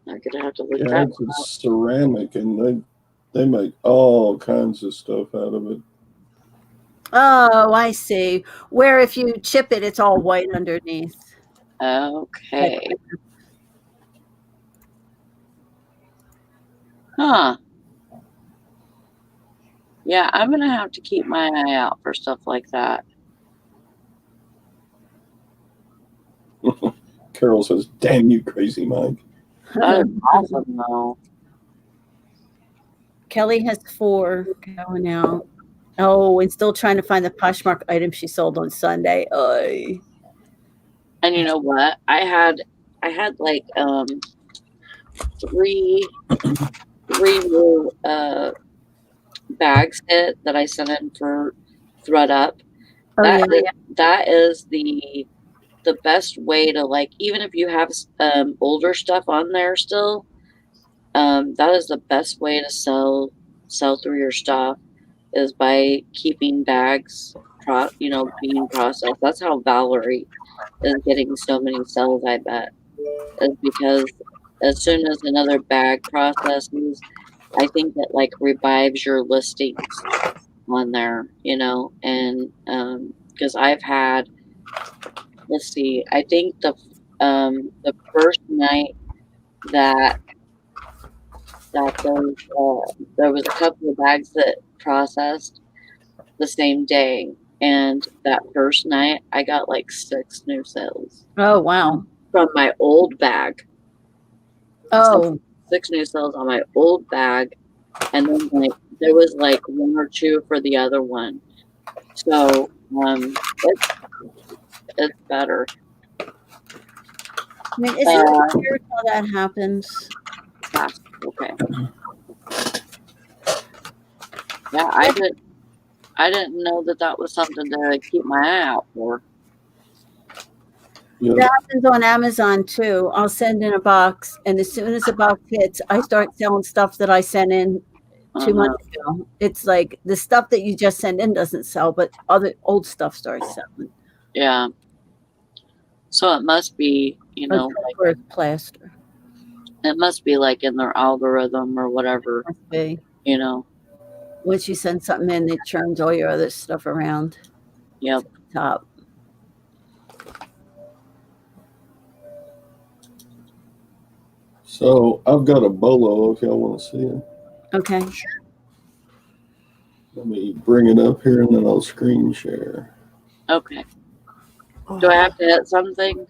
Speaker 1: I'm gonna have to look
Speaker 2: Yeah,
Speaker 1: that
Speaker 2: it's a ceramic, and they make all kinds of stuff out of it.
Speaker 4: Oh, I see. Where if you chip it, it's all white underneath.
Speaker 1: Okay. Huh. Yeah, I'm gonna have to keep my eye out for stuff like that.
Speaker 2: Carol says, "Damn you, crazy Mike."
Speaker 1: That is awesome, though.
Speaker 4: Kelly has 4 going out. Oh, and still trying to find the Poshmark item she sold on Sunday. Oy.
Speaker 1: And you know what? I had like 3 new bags hit that I sent in for thread up.
Speaker 4: Oh,
Speaker 1: That is the best way to, like, even if you have older stuff on there still, that is the best way to sell through your stuff is by keeping bags being processed. That's how Valerie is getting so many sales, I bet, is because as soon as another bag processes, I think that like revives your listings on there, and because I've had, let's see, I think the first night that there was a couple of bags that processed the same day, and that first night I got like 6 new sales.
Speaker 4: Oh, wow.
Speaker 1: From my old bag.
Speaker 4: Oh.
Speaker 1: 6 new sales on my old bag, and then like there was like 1 or 2 for the other one. So it's better.
Speaker 4: I mean, isn't it weird how that happens?
Speaker 1: Okay. Yeah, I didn't know that was something to keep my eye out for.
Speaker 2: Yeah.
Speaker 4: That happens on Amazon too. I'll send in a box, and as soon as the box hits, I start selling stuff that I sent in 2 months ago. It's like the stuff that you just send in doesn't sell, but other old stuff starts selling.
Speaker 1: Yeah. So it must be,
Speaker 4: Or it's plaster.
Speaker 1: it must be like in their algorithm or whatever,
Speaker 4: Must be.
Speaker 1: Once
Speaker 4: you send something in, it churns all your other stuff around.
Speaker 1: Yep.
Speaker 4: To the top.
Speaker 2: So I've got a bolo if y'all want to see it.
Speaker 4: Okay.
Speaker 2: Let me bring it up here and then I'll screen share.
Speaker 1: Okay. Do I have to hit something?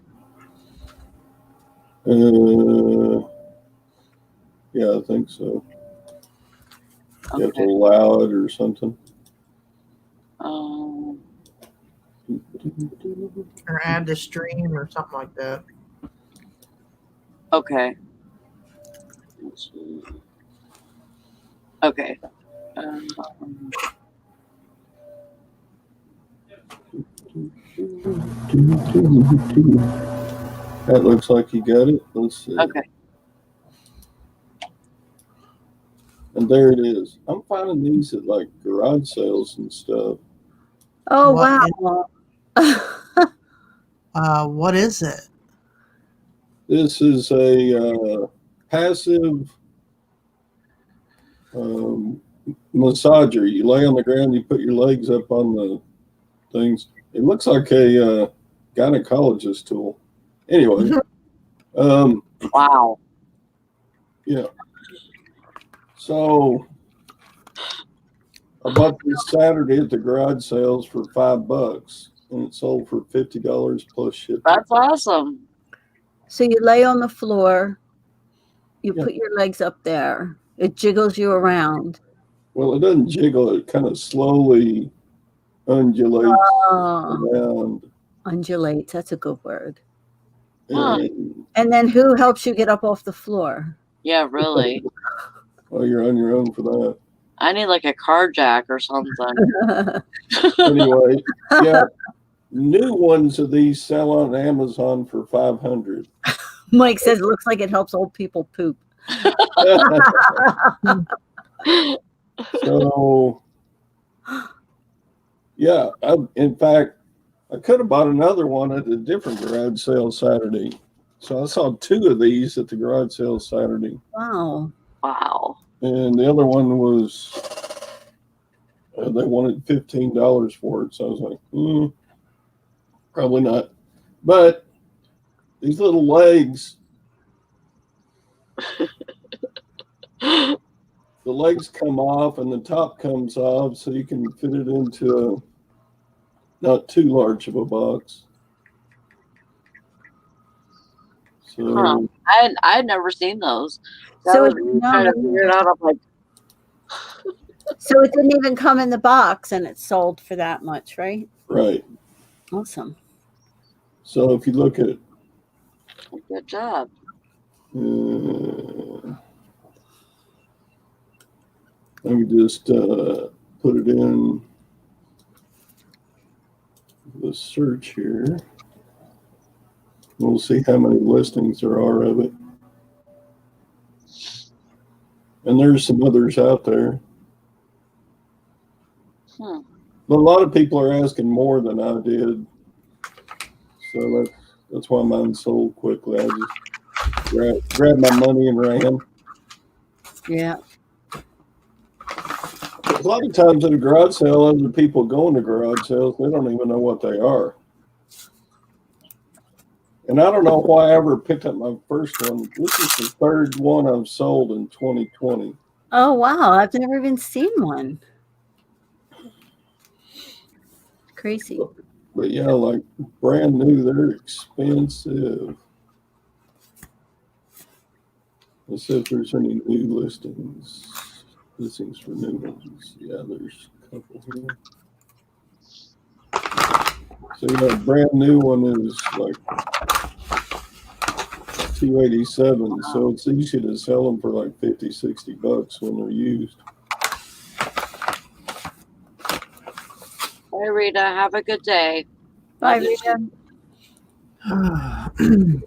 Speaker 2: Yeah, I think so. You have to
Speaker 1: Okay.
Speaker 2: allow it or something.
Speaker 5: Or add to stream or something like that.
Speaker 1: Okay. Okay.
Speaker 2: That looks like you got it. Let's see.
Speaker 1: Okay.
Speaker 2: And there it is. I'm finding these at like garage sales and stuff.
Speaker 4: Oh,
Speaker 5: What
Speaker 4: wow.
Speaker 5: What is it?
Speaker 2: This is a passive massager. You lay on the ground, you put your legs up on the things. It looks like a gynecologist tool. Anyway,
Speaker 1: Wow.
Speaker 2: yeah. So I bought this Saturday at the garage sales for $5, and it sold for $50 plus shipping.
Speaker 1: That's awesome.
Speaker 4: So you lay on the floor, you
Speaker 2: Yeah.
Speaker 4: put your legs up there, it jiggles you around.
Speaker 2: Well, it doesn't jiggle; it kind of slowly undulates around.
Speaker 4: Undulates, that's a good word.
Speaker 2: And
Speaker 4: then who helps you get up off the floor?
Speaker 1: Yeah, really.
Speaker 2: Well, you're on your own for that.
Speaker 1: I need like a car jack or something.
Speaker 2: Anyway, yeah, new ones of these sell on Amazon for $500.
Speaker 4: Mike says it looks like it helps old people poop.
Speaker 2: So, yeah, in fact, I could have bought another one at a different garage sale Saturday. So I saw 2 of these at the garage sale Saturday.
Speaker 4: Wow.
Speaker 1: Wow.
Speaker 2: And the other one was, they wanted $15 for it. So I was like, probably not. But these little legs, the legs come off and the top comes off, so you can fit it into a not too large of a box. So
Speaker 1: I'd never seen those.
Speaker 4: So
Speaker 1: Was trying to figure it out. I'm like,
Speaker 4: so it didn't even come in the box, and it sold for that much, right?
Speaker 2: right.
Speaker 4: Awesome.
Speaker 2: So if you look at,
Speaker 1: good job.
Speaker 2: let me just put it in the search here. We'll see how many listings there are of it. And there's some others out there. But a lot of people are asking more than I did. So that's why mine sold quickly. I just grabbed my money and ran.
Speaker 4: Yeah.
Speaker 2: A lot of times at a garage sale, other people going to garage sales, they don't even know what they are. And I don't know why I ever picked up my first one. This is the third one I've sold in 2020.
Speaker 4: Oh, wow. I've never even seen one. Crazy.
Speaker 2: But yeah, like brand new, they're expensive. Let's see if there's any new listings. Listings for new ones. Yeah, there's a couple here. So yeah, brand new one is like $287. So it's easy to sell them for like $50-$60 when they're used.
Speaker 1: Bye, Rita. Have a good day.
Speaker 4: Bye,
Speaker 1: Love you.
Speaker 4: Rita.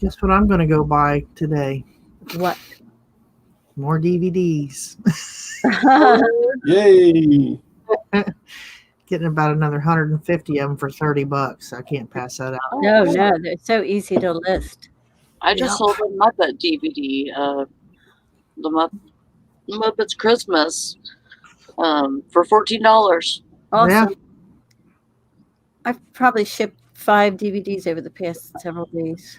Speaker 5: Guess what I'm going to go buy today?
Speaker 4: What?
Speaker 5: More DVDs.
Speaker 2: Yay!
Speaker 5: Getting about another 150 of them for $30. I can't pass that out.
Speaker 4: No, they're so easy to list.
Speaker 1: I just
Speaker 5: Yep.
Speaker 1: sold a Muppet DVD. The Muppets Christmas. For $14.
Speaker 4: Awesome.
Speaker 5: Yeah.
Speaker 4: I've probably shipped 5 DVDs over the past several days.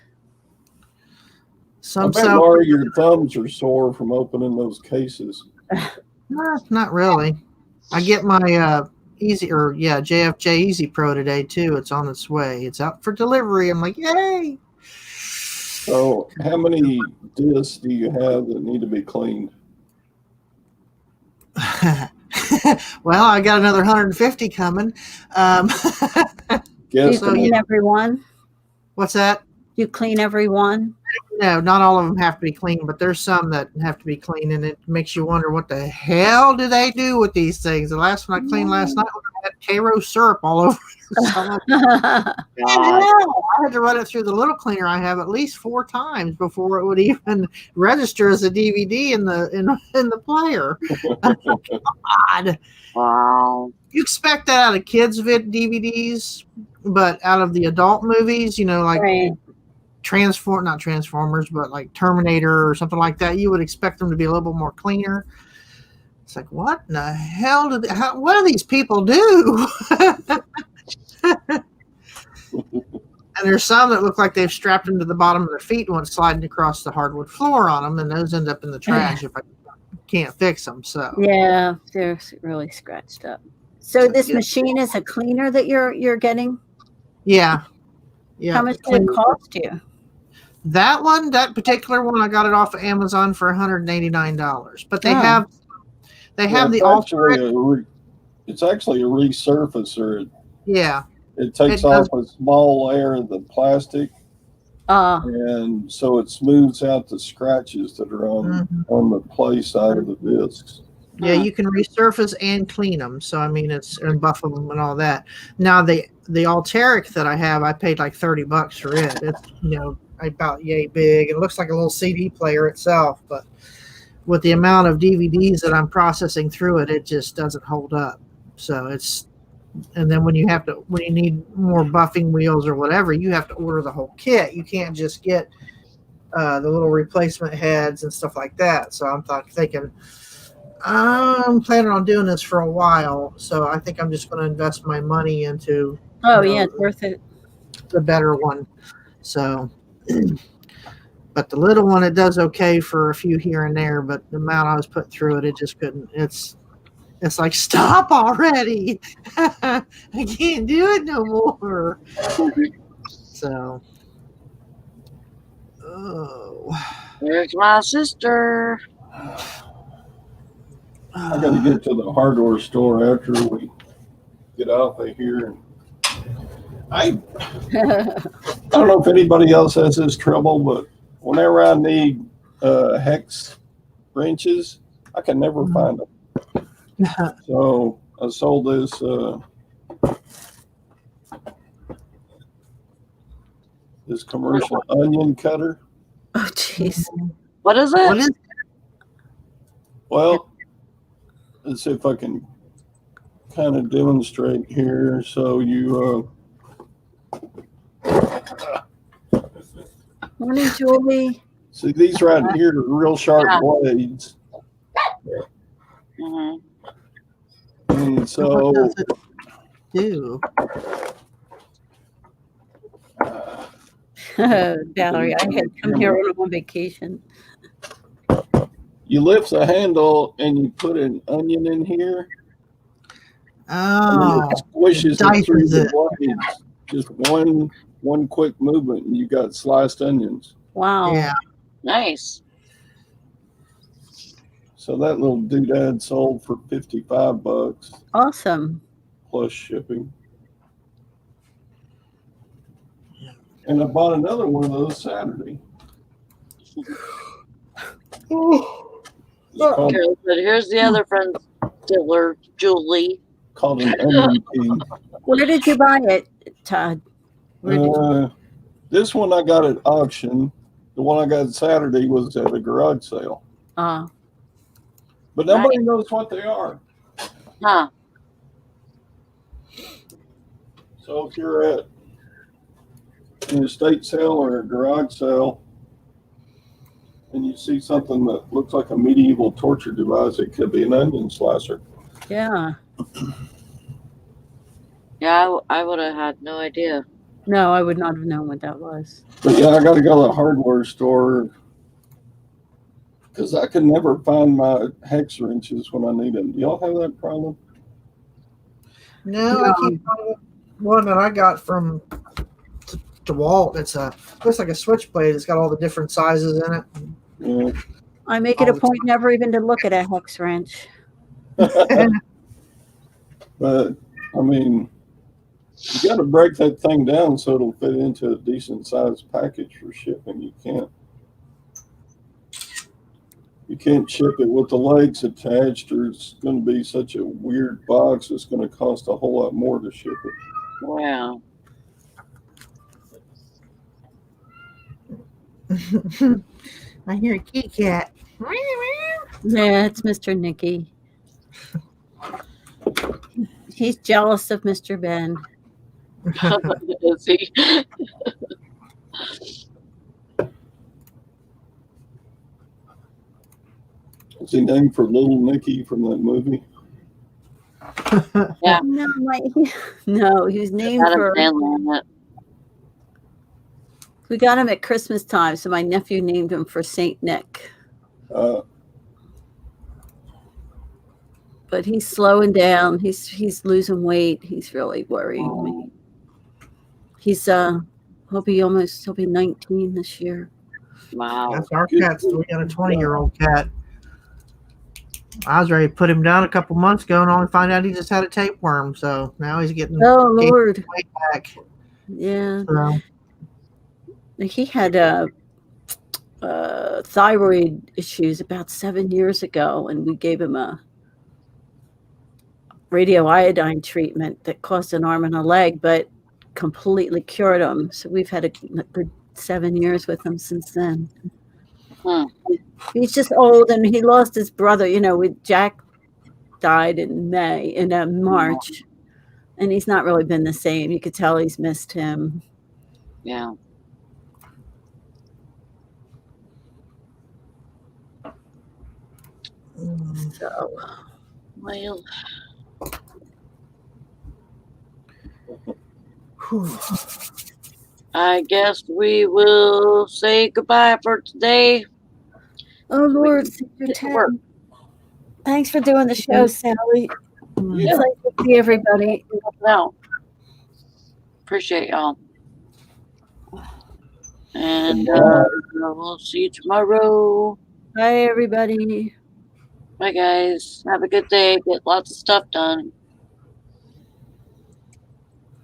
Speaker 2: I bet,
Speaker 5: So
Speaker 2: Laura, your thumbs are sore from opening those cases.
Speaker 5: not really. I get my JFJ Easy Pro today too. It's on its way. It's out for delivery. I'm like, yay!
Speaker 2: So how many discs do you have that need to be cleaned?
Speaker 5: Well, I got another 150 coming.
Speaker 4: Do you
Speaker 2: Guess
Speaker 5: So,
Speaker 4: clean
Speaker 5: yeah.
Speaker 4: every one?
Speaker 5: What's that?
Speaker 4: You clean every one?
Speaker 5: No, not all of them have to be clean, but there's some that have to be clean, and it makes you wonder what the hell do they do with these things. The last one I cleaned last night had Karo syrup all over it. So I'm like, I had to run it through the little cleaner I have at least 4 times before it would even register as a DVD in the player. God.
Speaker 1: Wow.
Speaker 5: You expect that out of kids' DVDs, but out of the adult movies, like
Speaker 4: Right.
Speaker 5: not Transformers, but like Terminator or something like that, you would expect them to be a little bit more cleaner. It's like, what in the hell what do these people do? And there's some that look like they've strapped them to the bottom of their feet and went sliding across the hardwood floor on them, and those end up in the trash if I can't fix them. So
Speaker 4: Yeah, they're really scratched up. So this machine is a cleaner that you're getting?
Speaker 5: yeah.
Speaker 4: How much did it cost you?
Speaker 5: That particular one, I got it off of Amazon for $189. But they have the alternate.
Speaker 2: It's actually a resurfacer.
Speaker 5: Yeah.
Speaker 2: It takes off a small layer of the plastic, and so it smooths out the scratches that are on the play side of the discs.
Speaker 5: Yeah, you can resurface and clean them. So I mean, and buff them and all that. Now the Alteric that I have, I paid like $30 for it. It's about yay big. It looks like a little CD player itself, but with the amount of DVDs that I'm processing through it, it just doesn't hold up. So and then when you need more buffing wheels or whatever, you have to order the whole kit. You can't just get the little replacement heads and stuff like that. So I'm thinking, I'm planning on doing this for a while. So I think I'm just going to invest my money into
Speaker 4: it's worth it.
Speaker 5: The better one. So, but the little one, it does okay for a few here and there, but the amount I was put through it, it just couldn't. It's like, stop already. I can't do it no more. So,
Speaker 1: There's my sister.
Speaker 2: I got to get to the hardware store after we get off of here. I don't know if anybody else has this trouble, but whenever I need hex wrenches, I can never find them. So I sold this commercial onion cutter.
Speaker 4: Oh, jeez.
Speaker 1: What is it?
Speaker 2: Well, let's see if I can kind of demonstrate here. So you
Speaker 4: Morning, Julie.
Speaker 2: see these right here are real sharp blades.
Speaker 1: Mm-hmm.
Speaker 2: And so
Speaker 5: what does it do?
Speaker 4: Valerie, I had come here on vacation.
Speaker 2: you lift the handle and you put an onion in here.
Speaker 5: Oh,
Speaker 2: And it squishes it through
Speaker 5: dices
Speaker 2: the blades. Just one quick movement, and you got sliced onions.
Speaker 4: Wow.
Speaker 5: yeah.
Speaker 1: Nice.
Speaker 2: So that little doodad sold for $55
Speaker 4: Awesome.
Speaker 2: plus shipping. And I bought another one of those Saturday. It's called,
Speaker 1: Carol said, "Here's the other friend's dealer, Julie."
Speaker 2: called an onion key.
Speaker 4: Where did you buy it, Todd? Where did you?
Speaker 2: This one I got at auction. The one I got Saturday was at a garage sale.
Speaker 4: Oh,
Speaker 2: But nobody knows what they are.
Speaker 1: Huh?
Speaker 2: So if you're at an estate sale or a garage sale and you see something that looks like a medieval torture device, it could be an onion slicer.
Speaker 4: yeah.
Speaker 1: Yeah, I would have had no idea.
Speaker 4: No, I would not have known what that was.
Speaker 2: But yeah, I got to go to the hardware store because I can never find my hex wrenches when I need them. Do y'all have that problem?
Speaker 5: No, I keep one that I got from DeWalt. It's looks like a switchblade. It's got all the different sizes in it.
Speaker 2: Yeah.
Speaker 4: I make it a point never even to look at a hex wrench.
Speaker 2: But I mean, you got to break that thing down so it'll fit into a decent sized package for shipping. You can't ship it with the legs attached, or it's going to be such a weird box. It's going to cost a whole lot more to ship it.
Speaker 1: Wow.
Speaker 5: I hear a kitty cat.
Speaker 4: Yeah, it's Mr. Nicky. He's jealous of Mr. Ben.
Speaker 1: Is he?
Speaker 2: Is he named for Little Nicky from that movie?
Speaker 1: Yeah.
Speaker 4: No, he was named
Speaker 1: Adam
Speaker 4: for.
Speaker 1: Sandler in it.
Speaker 4: We got him at Christmas time, so my nephew named him for Saint Nick. But he's slowing down. He's losing weight. He's really worrying me. He's he'll be 19 this year.
Speaker 1: Wow.
Speaker 5: That's our cat. So we got a 20-year-old cat. I was ready to put him down a couple months ago and only find out he just had a tapeworm. So now he's getting
Speaker 4: Oh Lord.
Speaker 5: way back.
Speaker 4: Yeah.
Speaker 5: So,
Speaker 4: He had thyroid issues about 7 years ago, and we gave him a radioiodine treatment that cost an arm and a leg, but completely cured him. So we've had a good 7 years with him since then. He's just old, and he lost his brother. With Jack died in March, and he's not really been the same. You could tell he's missed him.
Speaker 1: Yeah.
Speaker 4: So,
Speaker 1: Well, I guess we will say goodbye for today.
Speaker 4: oh Lord,
Speaker 1: Get to work.
Speaker 4: thanks for doing the show, Sally.
Speaker 2: Yeah.
Speaker 4: It's nice to see everybody.
Speaker 1: Well, appreciate y'all. And we'll see you tomorrow.
Speaker 4: Bye, everybody.
Speaker 1: Bye, guys. Have a good day. Get lots of stuff done.